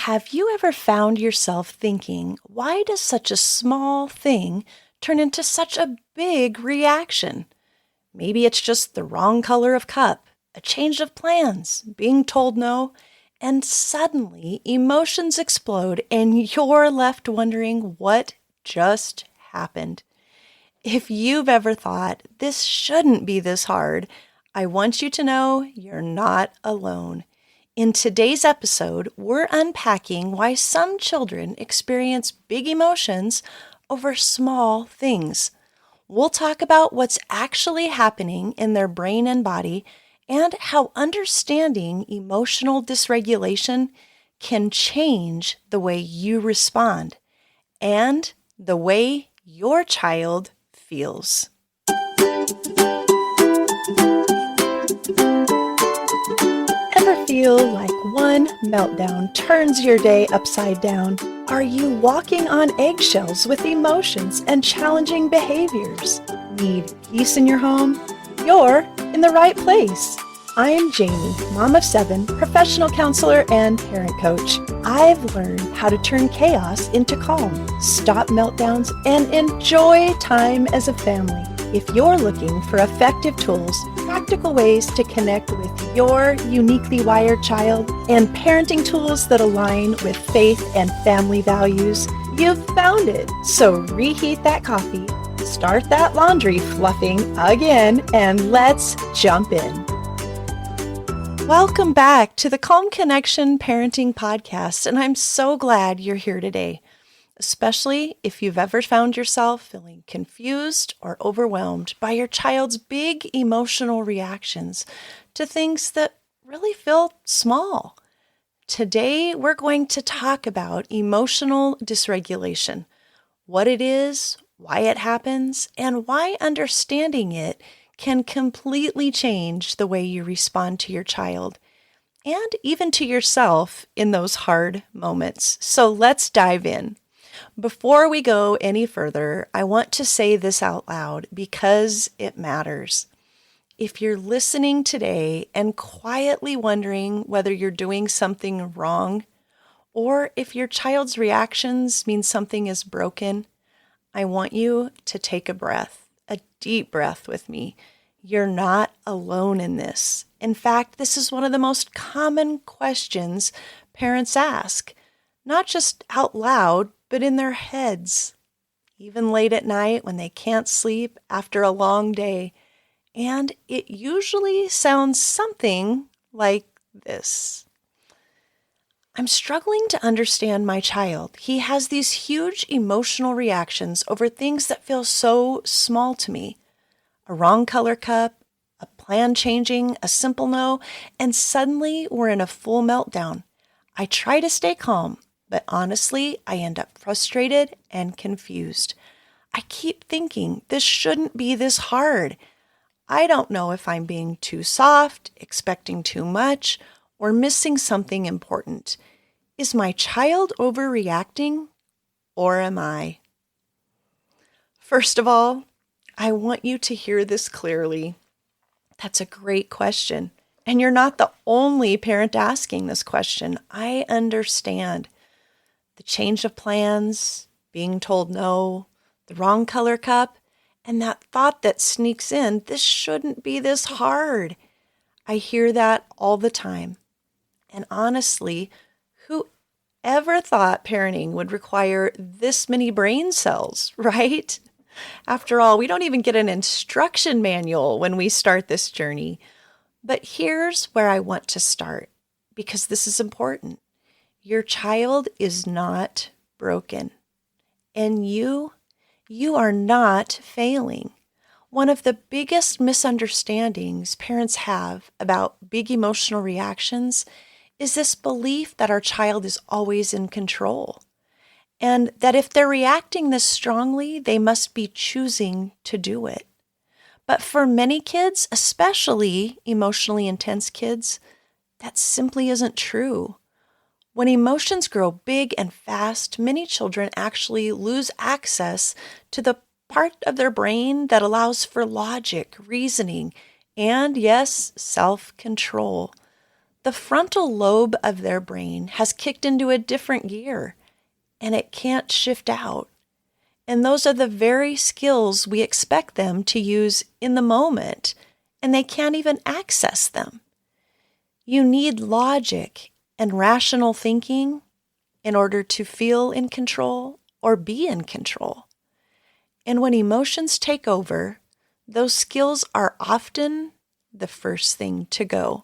Have you ever found yourself thinking, why does such a small thing turn into such a big reaction? Maybe it's just the wrong color of cup, a change of plans, being told no, and suddenly emotions explode and you're left wondering what just happened. If you've ever thought, this shouldn't be this hard, I want you to know you're not alone. In today's episode, we're unpacking why some children experience big emotions over small things. We'll talk about what's actually happening in their brain and body and how understanding emotional dysregulation can change the way you respond and the way your child feels. Ever feel like one meltdown turns your day upside down? Are you walking on eggshells with emotions and challenging behaviors? Need peace in your home? You're in the right place. I'm Jamie, mom of 7, professional counselor and parent coach. I've learned how to turn chaos into calm, stop meltdowns, and enjoy time as a family. If you're looking for effective tools, practical ways to connect with your uniquely wired child, and parenting tools that align with faith and family values, you've found it. So reheat that coffee, start that laundry fluffing again, and let's jump in. Welcome back to the Calm Connection Parenting Podcast, and I'm so glad you're here today, especially if you've ever found yourself feeling confused or overwhelmed by your child's big emotional reactions to things that really feel small. Today, we're going to talk about emotional dysregulation, what it is, why it happens, and why understanding it can completely change the way you respond to your child and even to yourself in those hard moments. So let's dive in. Before we go any further, I want to say this out loud because it matters. If you're listening today and quietly wondering whether you're doing something wrong, or if your child's reactions mean something is broken, I want you to take a deep breath with me. You're not alone in this. In fact, this is one of the most common questions parents ask, not just out loud, but in their heads, even late at night when they can't sleep after a long day. And it usually sounds something like this. I'm struggling to understand my child. He has these huge emotional reactions over things that feel so small to me. A wrong color cup, a plan changing, a simple no, and suddenly we're in a full meltdown. I try to stay calm, but honestly, I end up frustrated and confused. I keep thinking this shouldn't be this hard. I don't know if I'm being too soft, expecting too much, or missing something important. Is my child overreacting, or am I? First of all, I want you to hear this clearly. That's a great question. And you're not the only parent asking this question. I understand. The change of plans, being told no, the wrong color cup, and that thought that sneaks in, this shouldn't be this hard. I hear that all the time. And honestly, who ever thought parenting would require this many brain cells, right? After all, we don't even get an instruction manual when we start this journey. But here's where I want to start, because this is important. Your child is not broken, and you are not failing. One of the biggest misunderstandings parents have about big emotional reactions is this belief that our child is always in control, and that if they're reacting this strongly, they must be choosing to do it. But for many kids, especially emotionally intense kids, that simply isn't true. When emotions grow big and fast, many children actually lose access to the part of their brain that allows for logic, reasoning, and yes, self-control. The frontal lobe of their brain has kicked into a different gear and it can't shift out. And those are the very skills we expect them to use in the moment, and they can't even access them. You need logic and rational thinking in order to feel in control or be in control. And when emotions take over, those skills are often the first thing to go.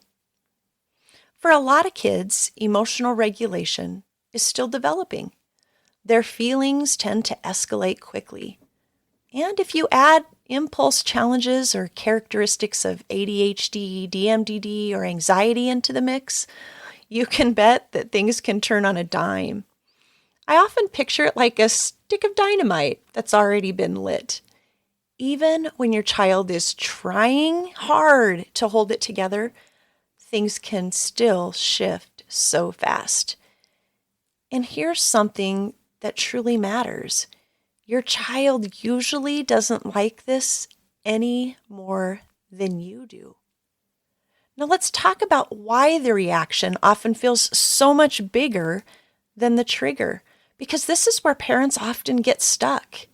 For a lot of kids, emotional regulation is still developing. Their feelings tend to escalate quickly. And if you add impulse challenges or characteristics of ADHD, DMDD, or anxiety into the mix, you can bet that things can turn on a dime. I often picture it like a stick of dynamite that's already been lit. Even when your child is trying hard to hold it together, things can still shift so fast. And here's something that truly matters. Your child usually doesn't like this any more than you do. Now let's talk about why the reaction often feels so much bigger than the trigger, because this is where parents often get stuck.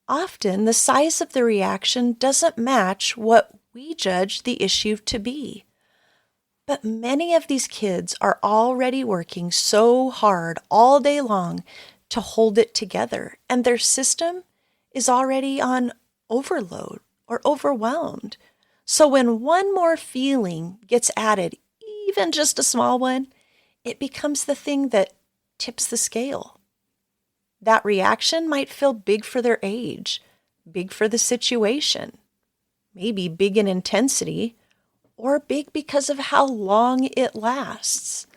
Often the size of the reaction doesn't match what we judge the issue to be. But many of these kids are already working so hard all day long to hold it together, and their system is already on overload or overwhelmed. So when one more feeling gets added, even just a small one, it becomes the thing that tips the scale. That reaction might feel big for their age, big for the situation, maybe big in intensity, or big because of how long it lasts.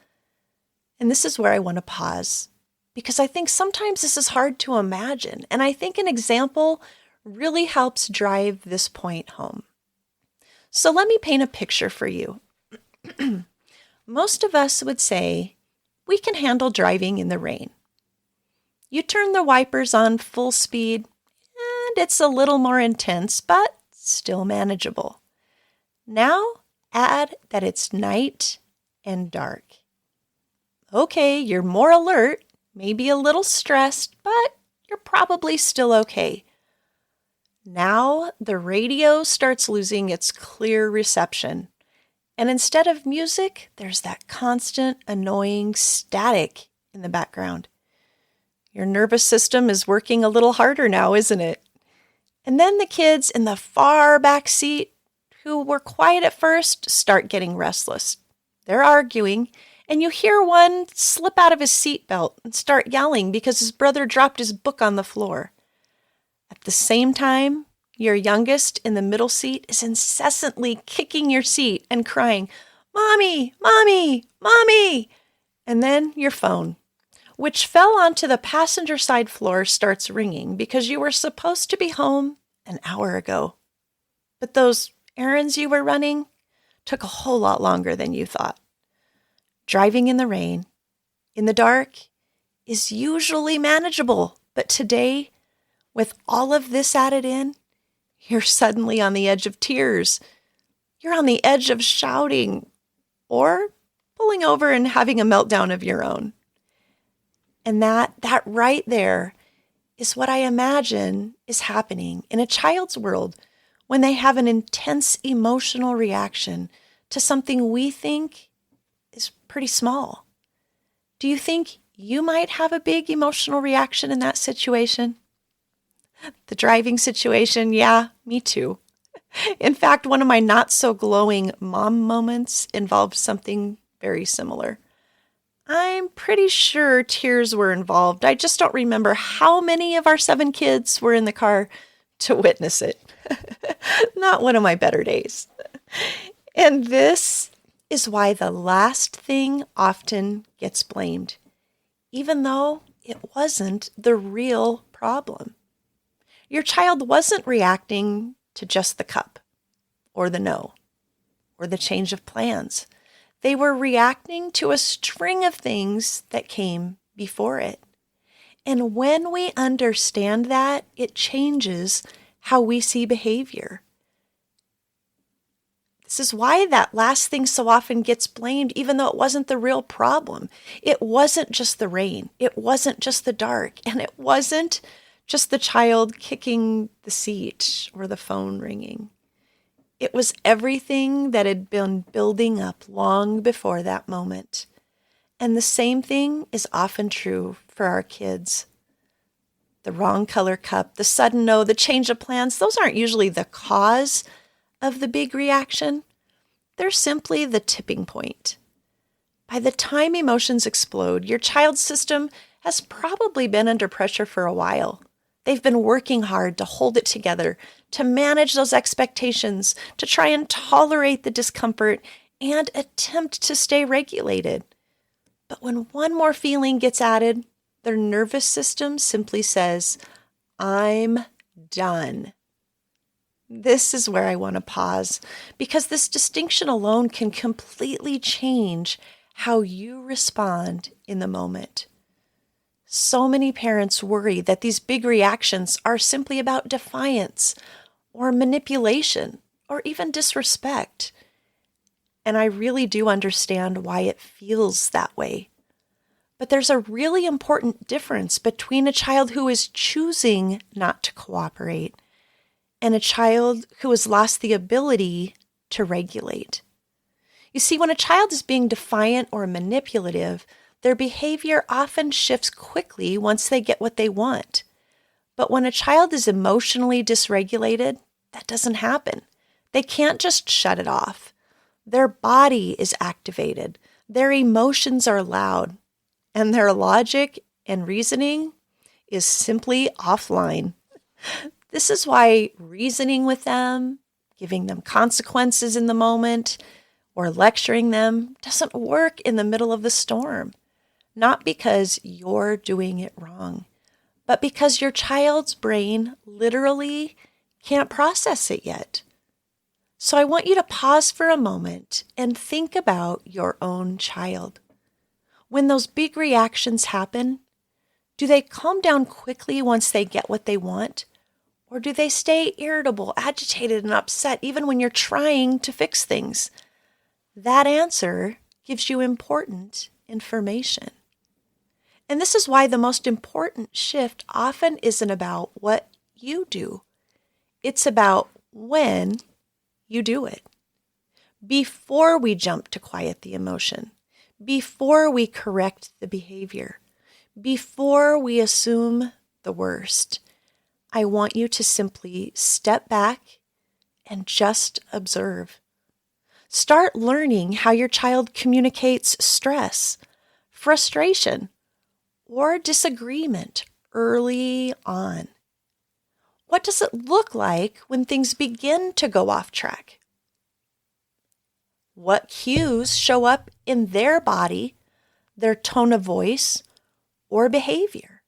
And this is where I want to pause, because I think sometimes this is hard to imagine, and I think an example really helps drive this point home. So let me paint a picture for you. Most of us would say we can handle driving in the rain. You turn the wipers on full speed, and it's a little more intense, but still manageable. Now, add that it's night and dark. Okay, you're more alert, maybe a little stressed, but you're probably still okay. Now the radio starts losing its clear reception, and instead of music, there's that constant, annoying static in the background. Your nervous system is working a little harder now, isn't it? And then the kids in the far back seat who were quiet at first start getting restless. They're arguing, and you hear one slip out of his seatbelt and start yelling because his brother dropped his book on the floor. At the same time, your youngest in the middle seat is incessantly kicking your seat and crying, "Mommy, Mommy, Mommy!" And then your phone, which fell onto the passenger side floor, starts ringing because you were supposed to be home an hour ago. But those errands you were running took a whole lot longer than you thought. Driving in the rain, in the dark, is usually manageable, but today, with all of this added in, you're suddenly on the edge of tears. You're on the edge of shouting or pulling over and having a meltdown of your own. And that right there is what I imagine is happening in a child's world when they have an intense emotional reaction to something we think is pretty small. Do you think you might have a big emotional reaction in that situation? The driving situation, yeah, me too. In fact, one of my not so glowing mom moments involved something very similar. I'm pretty sure tears were involved. I just don't remember how many of our 7 kids were in the car to witness it. Not one of my better days. And this is why the last thing often gets blamed, even though it wasn't the real problem. Your child wasn't reacting to just the cup or the no or the change of plans. They were reacting to a string of things that came before it. And when we understand that, it changes how we see behavior. This is why that last thing so often gets blamed, even though it wasn't the real problem. It wasn't just the rain. It wasn't just the dark. And it wasn't just the child kicking the seat or the phone ringing. It was everything that had been building up long before that moment. And the same thing is often true for our kids. The wrong color cup, the sudden no, the change of plans, those aren't usually the cause of the big reaction. They're simply the tipping point. By the time emotions explode, your child's system has probably been under pressure for a while. They've been working hard to hold it together, to manage those expectations, to try and tolerate the discomfort, and attempt to stay regulated. But when one more feeling gets added, their nervous system simply says, I'm done. This is where I want to pause, because this distinction alone can completely change how you respond in the moment. So many parents worry that these big reactions are simply about defiance or manipulation or even disrespect. And I really do understand why it feels that way. But there's a really important difference between a child who is choosing not to cooperate and a child who has lost the ability to regulate. You see, when a child is being defiant or manipulative, their behavior often shifts quickly once they get what they want. But when a child is emotionally dysregulated, that doesn't happen. They can't just shut it off. Their body is activated, their emotions are loud, and their logic and reasoning is simply offline. This is why reasoning with them, giving them consequences in the moment, or lecturing them doesn't work in the middle of the storm. Not because you're doing it wrong, but because your child's brain literally can't process it yet. So I want you to pause for a moment and think about your own child. When those big reactions happen, do they calm down quickly once they get what they want? Or do they stay irritable, agitated, and upset even when you're trying to fix things? That answer gives you important information. And this is why the most important shift often isn't about what you do. It's about when you do it. Before we jump to quiet the emotion, before we correct the behavior, before we assume the worst, I want you to simply step back and just observe. Start learning how your child communicates stress, frustration, or disagreement early on. What does it look like when things begin to go off track? What cues show up in their body, their tone of voice, or behavior?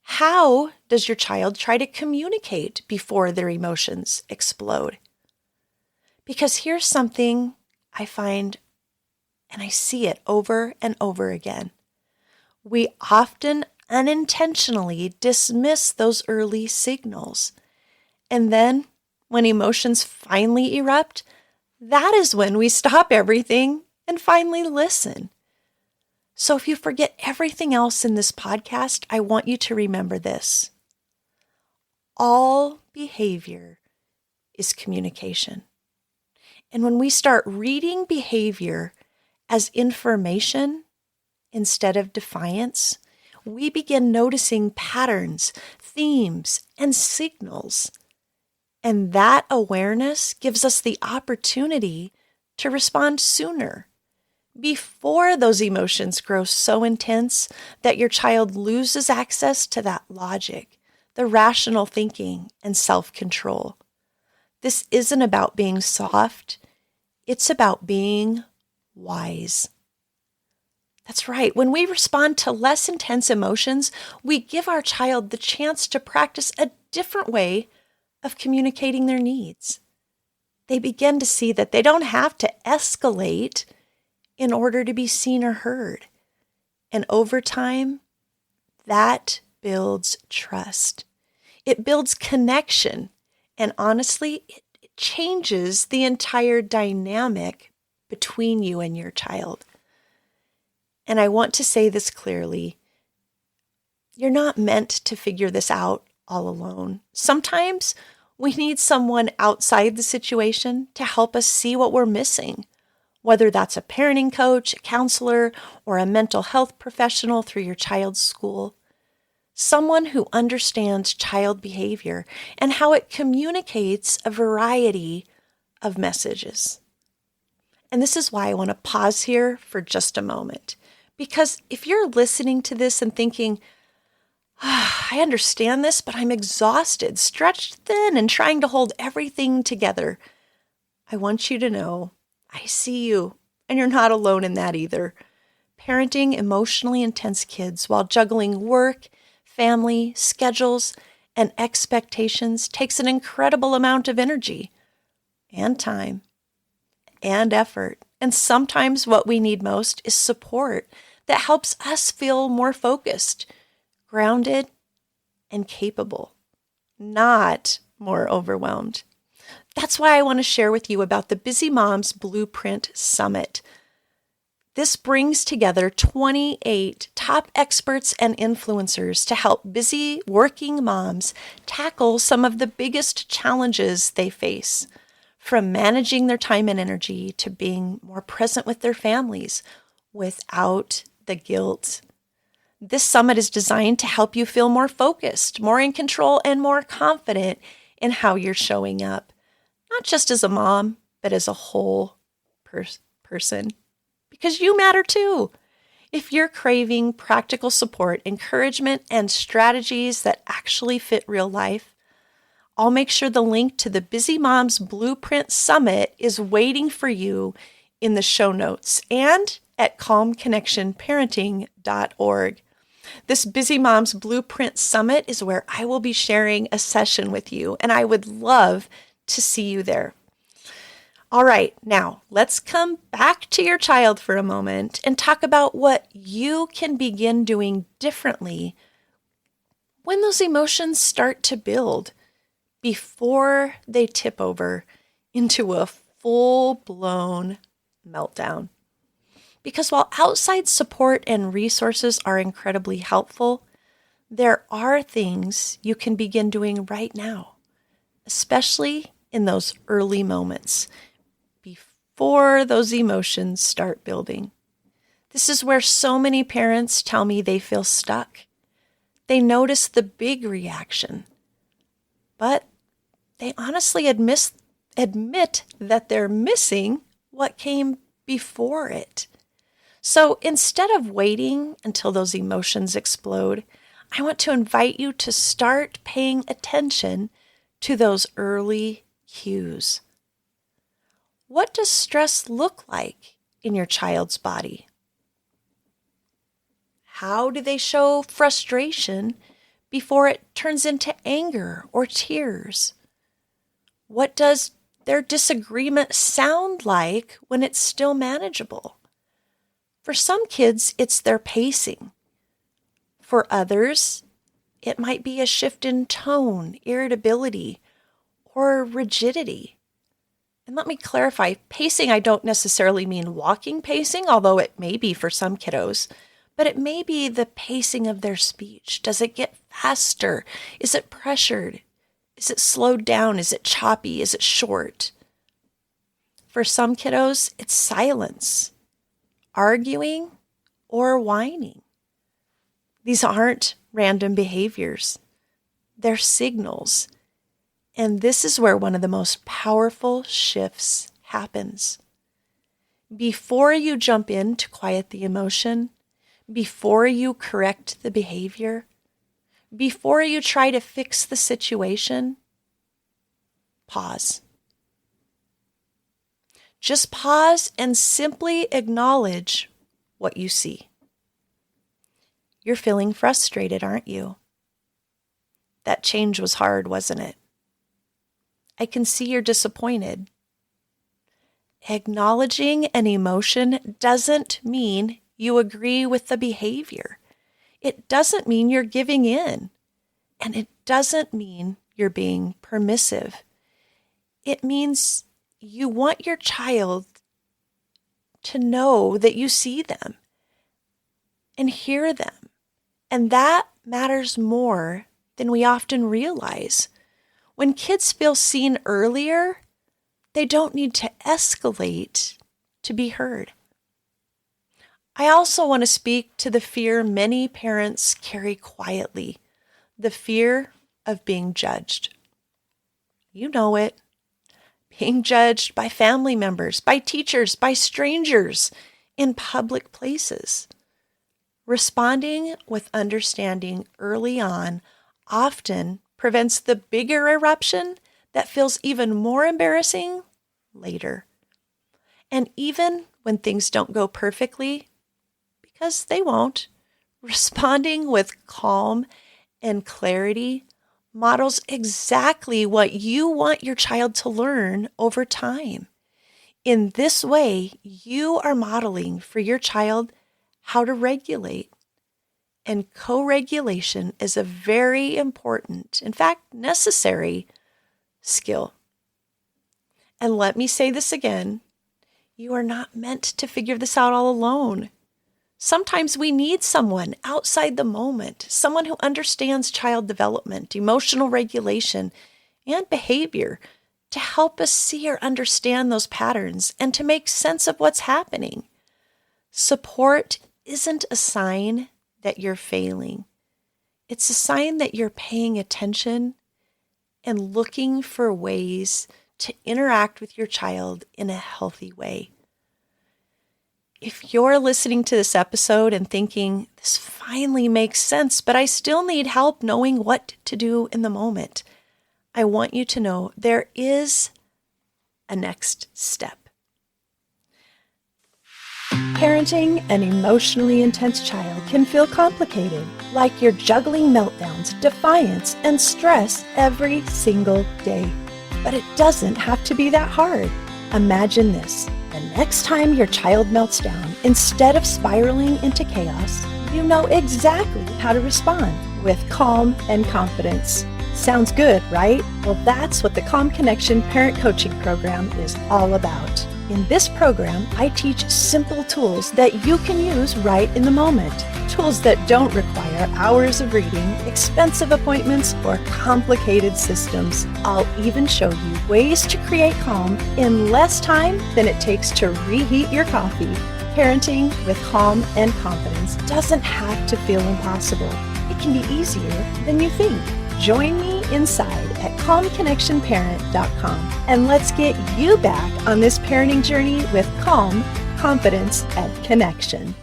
How does your child try to communicate before their emotions explode? Because here's something I find, and I see it over and over again. We often unintentionally dismiss those early signals. And then when emotions finally erupt, that is when we stop everything and finally listen. So if you forget everything else in this podcast, I want you to remember this. All behavior is communication. And when we start reading behavior as information instead of defiance, we begin noticing patterns, themes, and signals. And that awareness gives us the opportunity to respond sooner, before those emotions grow so intense that your child loses access to that logic, the rational thinking, and self-control. This isn't about being soft. It's about being wise. That's right. When we respond to less intense emotions, we give our child the chance to practice a different way of communicating their needs. They begin to see that they don't have to escalate in order to be seen or heard. And over time, that builds trust. It builds connection. And honestly, it changes the entire dynamic between you and your child. And I want to say this clearly. You're not meant to figure this out all alone. Sometimes we need someone outside the situation to help us see what we're missing, whether that's a parenting coach, a counselor, or a mental health professional through your child's school. Someone who understands child behavior and how it communicates a variety of messages. And this is why I want to pause here for just a moment. Because if you're listening to this and thinking, I understand this, but I'm exhausted, stretched thin, and trying to hold everything together, I want you to know I see you, and you're not alone in that either. Parenting emotionally intense kids while juggling work, family, schedules, and expectations takes an incredible amount of energy and time and effort. And sometimes what we need most is support that helps us feel more focused, grounded, and capable, not more overwhelmed. That's why I want to share with you about the Busy Moms Blueprint Summit. This brings together 28 top experts and influencers to help busy working moms tackle some of the biggest challenges they face, from managing their time and energy to being more present with their families without the guilt. This summit is designed to help you feel more focused, more in control, and more confident in how you're showing up, not just as a mom, but as a whole person. Because you matter too. If you're craving practical support, encouragement, and strategies that actually fit real life, I'll make sure the link to the Busy Moms Blueprint Summit is waiting for you in the show notes and at calmconnectionparenting.org. This Busy Moms Blueprint Summit is where I will be sharing a session with you, and I would love to see you there. All right, now let's come back to your child for a moment and talk about what you can begin doing differently when those emotions start to build before they tip over into a full-blown meltdown. Because while outside support and resources are incredibly helpful, there are things you can begin doing right now, especially in those early moments before those emotions start building. This is where so many parents tell me they feel stuck. They notice the big reaction, but they honestly admit that they're missing what came before it. So instead of waiting until those emotions explode, I want to invite you to start paying attention to those early cues. What does stress look like in your child's body? How do they show frustration before it turns into anger or tears? What does their disagreement sound like when it's still manageable? For some kids, it's their pacing. For others, it might be a shift in tone, irritability, or rigidity. And let me clarify, pacing, I don't necessarily mean walking pacing, although it may be for some kiddos, but it may be the pacing of their speech. Does it get faster? Is it pressured? Is it slowed down? Is it choppy? Is it short? For some kiddos, it's silence, arguing, or whining. These aren't random behaviors. They're signals. And this is where one of the most powerful shifts happens. Before you jump in to quiet the emotion, before you correct the behavior, before you try to fix the situation, pause. Just pause and simply acknowledge what you see. You're feeling frustrated, aren't you? That change was hard, wasn't it? I can see you're disappointed. Acknowledging an emotion doesn't mean you agree with the behavior. It doesn't mean you're giving in. And it doesn't mean you're being permissive. It means you want your child to know that you see them and hear them. And that matters more than we often realize. When kids feel seen earlier, they don't need to escalate to be heard. I also want to speak to the fear many parents carry quietly, the fear of being judged. You know it. Being judged by family members, by teachers, by strangers in public places. Responding with understanding early on often prevents the bigger eruption that feels even more embarrassing later. And even when things don't go perfectly, because they won't, responding with calm and clarity models exactly what you want your child to learn over time. In this way, you are modeling for your child how to regulate. And co-regulation is a very important, in fact, necessary skill. And let me say this again, you are not meant to figure this out all alone. Sometimes we need someone outside the moment, someone who understands child development, emotional regulation, and behavior to help us see or understand those patterns and to make sense of what's happening. Support isn't a sign that you're failing. It's a sign that you're paying attention and looking for ways to interact with your child in a healthy way. If you're listening to this episode and thinking, this finally makes sense, but I still need help knowing what to do in the moment, I want you to know there is a next step. Parenting an emotionally intense child can feel complicated, like you're juggling meltdowns, defiance, and stress every single day. But it doesn't have to be that hard. Imagine this. The next time your child melts down, instead of spiraling into chaos, you know exactly how to respond with calm and confidence. Sounds good, right? Well, that's what the Calm Connection Parent Coaching Program is all about. In this program, I teach simple tools that you can use right in the moment. Tools that don't require hours of reading, expensive appointments, or complicated systems. I'll even show you ways to create calm in less time than it takes to reheat your coffee. Parenting with calm and confidence doesn't have to feel impossible. It can be easier than you think. Join me inside at calmconnectionparent.com and let's get you back on this parenting journey with calm, confidence, and connection.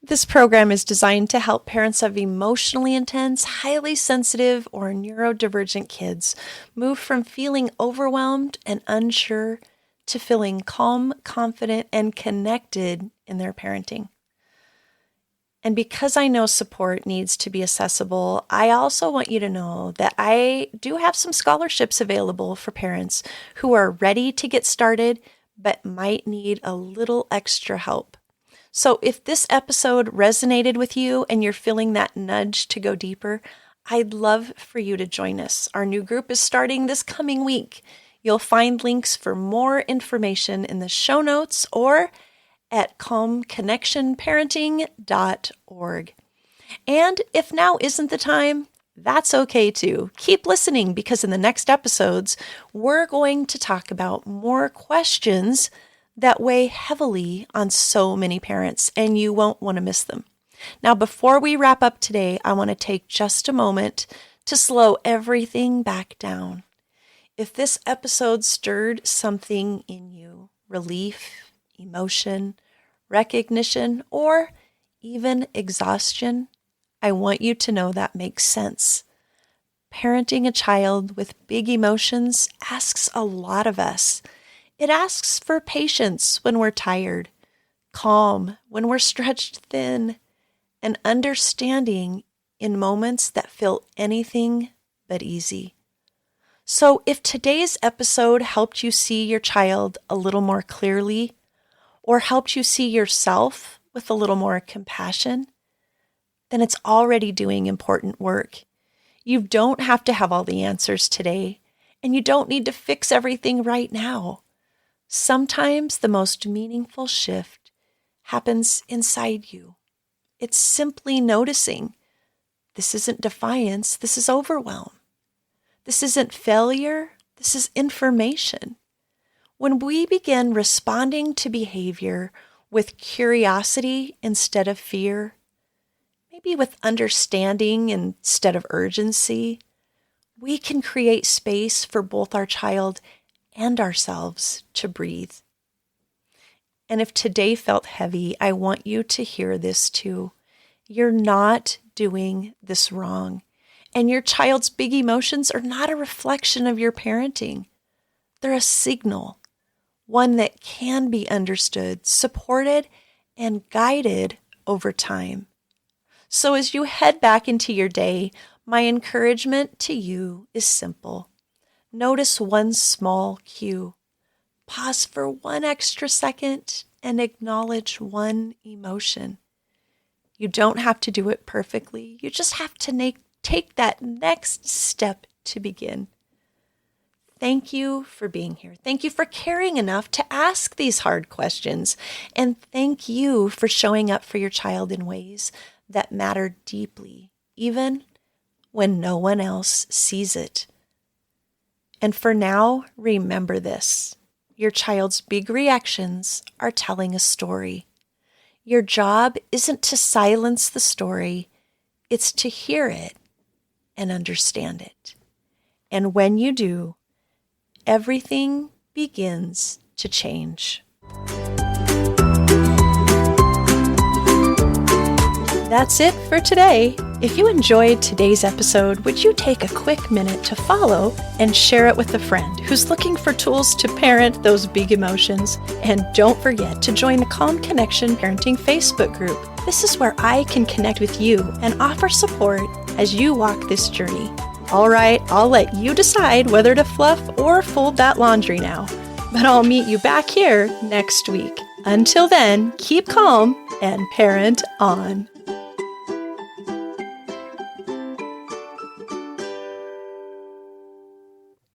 This program is designed to help parents of emotionally intense, highly sensitive, or neurodivergent kids move from feeling overwhelmed and unsure to feeling calm, confident, and connected in their parenting. And because I know support needs to be accessible, I also want you to know that I do have some scholarships available for parents who are ready to get started but might need a little extra help. So if this episode resonated with you and you're feeling that nudge to go deeper, I'd love for you to join us. Our new group is starting this coming week. You'll find links for more information in the show notes or at calmconnectionparenting.org. And if now isn't the time, that's okay too. Keep listening because in the next episodes, we're going to talk about more questions that weigh heavily on so many parents, and you won't want to miss them. Now, before we wrap up today, I want to take just a moment to slow everything back down. If this episode stirred something in you, relief, emotion, recognition, or even exhaustion, I want you to know that makes sense. Parenting a child with big emotions asks a lot of us. It asks for patience when we're tired, calm when we're stretched thin, and understanding in moments that feel anything but easy. So if today's episode helped you see your child a little more clearly, or helped you see yourself with a little more compassion, then it's already doing important work. You don't have to have all the answers today, And you don't need to fix everything right now. Sometimes the most meaningful shift happens inside you. It's simply noticing. This isn't defiance, this is overwhelm. This isn't failure, this is information. When we begin responding to behavior with curiosity instead of fear, maybe with understanding instead of urgency, we can create space for both our child and ourselves to breathe. And if today felt heavy, I want you to hear this too. You're not doing this wrong. And your child's big emotions are not a reflection of your parenting. They're a signal, one that can be understood, supported, and guided over time. So as you head back into your day, my encouragement to you is simple. Notice one small cue. Pause for one extra second and acknowledge one emotion. You don't have to do it perfectly. You just have to take that next step to begin. Thank you for being here. Thank you for caring enough to ask these hard questions. And thank you for showing up for your child in ways that matter deeply, even when no one else sees it. And for now, remember this. Your child's big reactions are telling a story. Your job isn't to silence the story, it's to hear it and understand it. And when you do, everything begins to change. That's it for today. If you enjoyed today's episode, would you take a quick minute to follow and share it with a friend who's looking for tools to parent those big emotions? And don't forget to join the Calm Connection Parenting Facebook group. This is where I can connect with you and offer support as you walk this journey. All right, I'll let you decide whether to fluff or fold that laundry now. But I'll meet you back here next week. Until then, keep calm and parent on.